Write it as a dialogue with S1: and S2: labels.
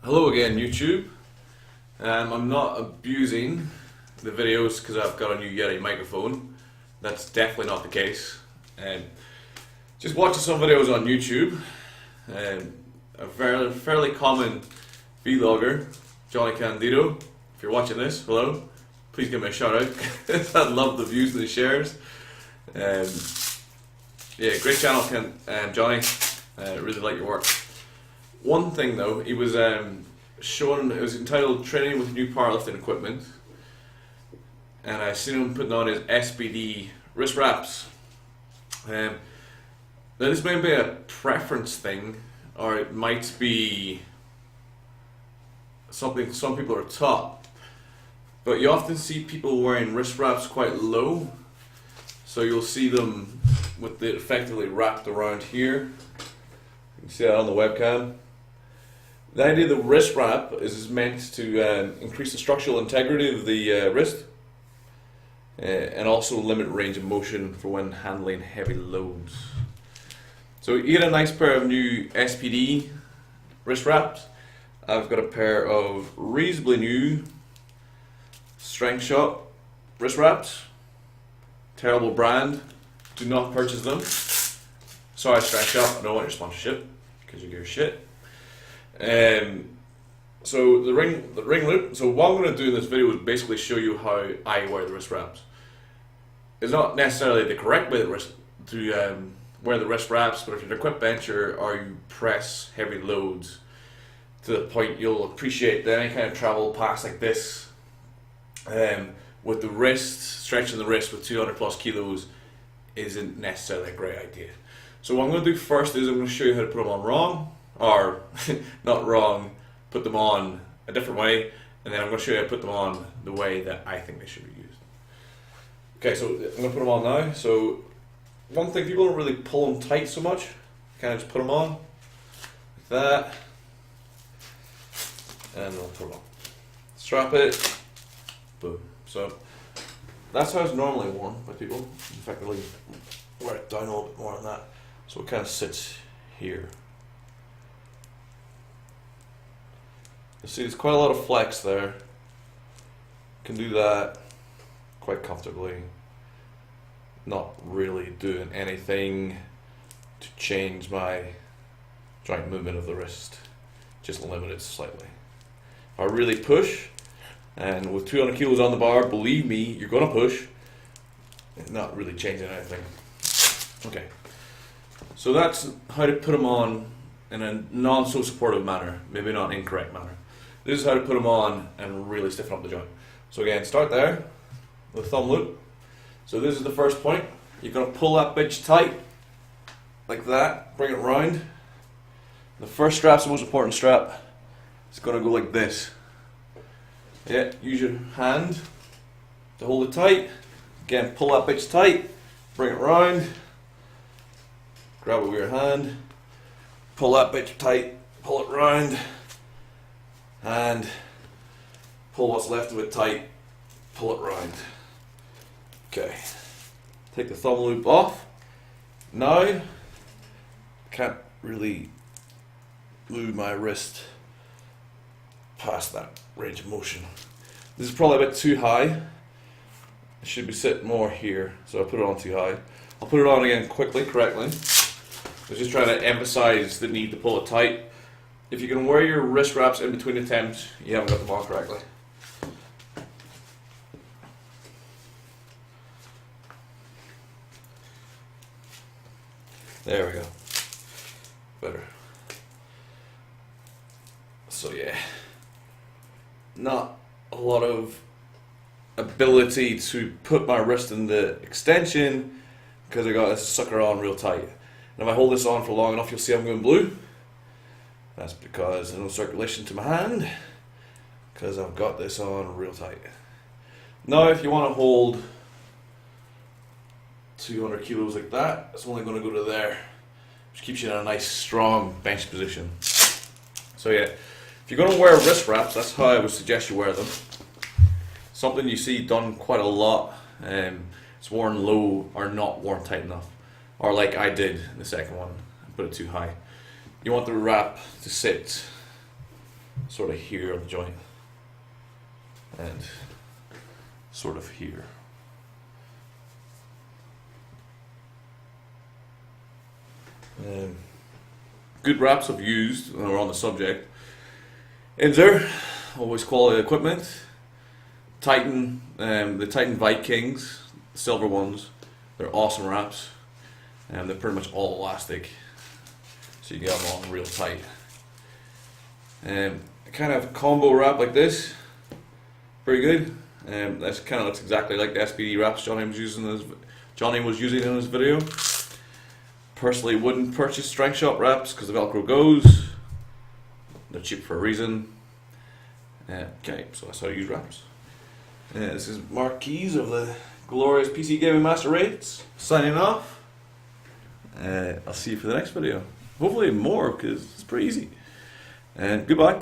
S1: Hello again, YouTube. I'm not abusing the videos because I've got a new Yeti microphone. That's definitely not the case. Just watching some videos on YouTube. A fairly common vlogger, Johnny Candido. If you're watching this, hello. Please give me a shout out. I'd love the views and the shares. Yeah, great channel, Johnny. Really like your work. One thing though, he was showing, it was entitled Training with New Powerlifting Equipment, and I seen him putting on his SBD wrist wraps. Now this may be a preference thing, or it might be something some people are taught, but you often see people wearing wrist wraps quite low, so you'll see them with it effectively wrapped around here. You can see that on the webcam. The idea of the wrist wrap is meant to increase the structural integrity of the wrist and also limit range of motion for when handling heavy loads. So you get a nice pair of new SPD wrist wraps. I've got a pair of reasonably new Strength Shot wrist wraps. Terrible brand. Do not purchase them. Sorry, Strength Shot, I don't want your sponsorship because you give shit. So the ring loop. So what I'm going to do in this video is basically show you how I wear the wrist wraps. It's not necessarily the correct way to wear the wrist wraps, but if you're an equipped bencher or you press heavy loads to the point you'll appreciate that any kind of travel pass like this, with the wrist, stretching the wrist with 200 plus kilos isn't necessarily a great idea. So what I'm going to do first is I'm going to show you how to put them on wrong. Or not wrong, put them on a different way, and then I'm going to show you how to put them on the way that I think they should be used. Okay, so I'm going to put them on now. So one thing, people don't really pull them tight so much. Kind of just put them on like that, and we'll put them on. Strap it, boom. So that's how it's normally worn by people. In fact, I'll wear it down a little bit more than that, so it kind of sits here. You see, there's quite a lot of flex there. Can do that quite comfortably. Not really doing anything to change my joint movement of the wrist. Just limit it slightly. If I really push, and with 200 kilos on the bar, believe me, you're gonna push. It's not really changing anything. Okay. So that's how to put them on in a non-so-supportive manner, maybe not incorrect manner. This is how to put them on and really stiffen up the joint. So again, start there with thumb loop. So this is the first point. You're going to pull that bitch tight, like that, bring it round. The first strap's the most important strap. It's going to go like this. Yeah, use your hand to hold it tight. Again, pull that bitch tight, bring it round. Grab it with your hand, pull that bitch tight, pull it round. And pull what's left of it tight, pull it round. Okay, take the thumb loop off. Now, can't really move my wrist past that range of motion. This is probably a bit too high. It should be sitting more here, so I put it on too high. I'll put it on again quickly, correctly. I was just trying to emphasize the need to pull it tight. If you can wear your wrist wraps in between attempts, you haven't got them on correctly. There we go. Better. So yeah, not a lot of ability to put my wrist in the extension because I got this sucker on real tight. And if I hold this on for long enough, you'll see I'm going blue. That's because there's no circulation to my hand, because I've got this on real tight. Now if you want to hold 200 kilos like that, it's only going to go to there, which keeps you in a nice strong bench position. So yeah, if you're going to wear wrist wraps, that's how I would suggest you wear them. Something you see done quite a lot, it's worn low or not worn tight enough. Or like I did in the second one, I put it too high. You want the wrap to sit sort of here on the joint, and sort of here. Good wraps I've used when we're on the subject. Inzer, always quality equipment. Titan, the Titan Vikings, the silver ones, they're awesome wraps. They're pretty much all elastic, so you can get them on real tight. Kind of combo wrap like this, very good. That kind of looks exactly like the SPD wraps Johnny was using in his video. Personally, wouldn't purchase Strength Shop wraps because the Velcro goes. They're cheap for a reason. Okay, so that's how I use wraps. This is Mark Keys of the glorious PC Gaming Master Rates signing off. I'll see you for the next video. Hopefully more, because it's pretty easy. And goodbye.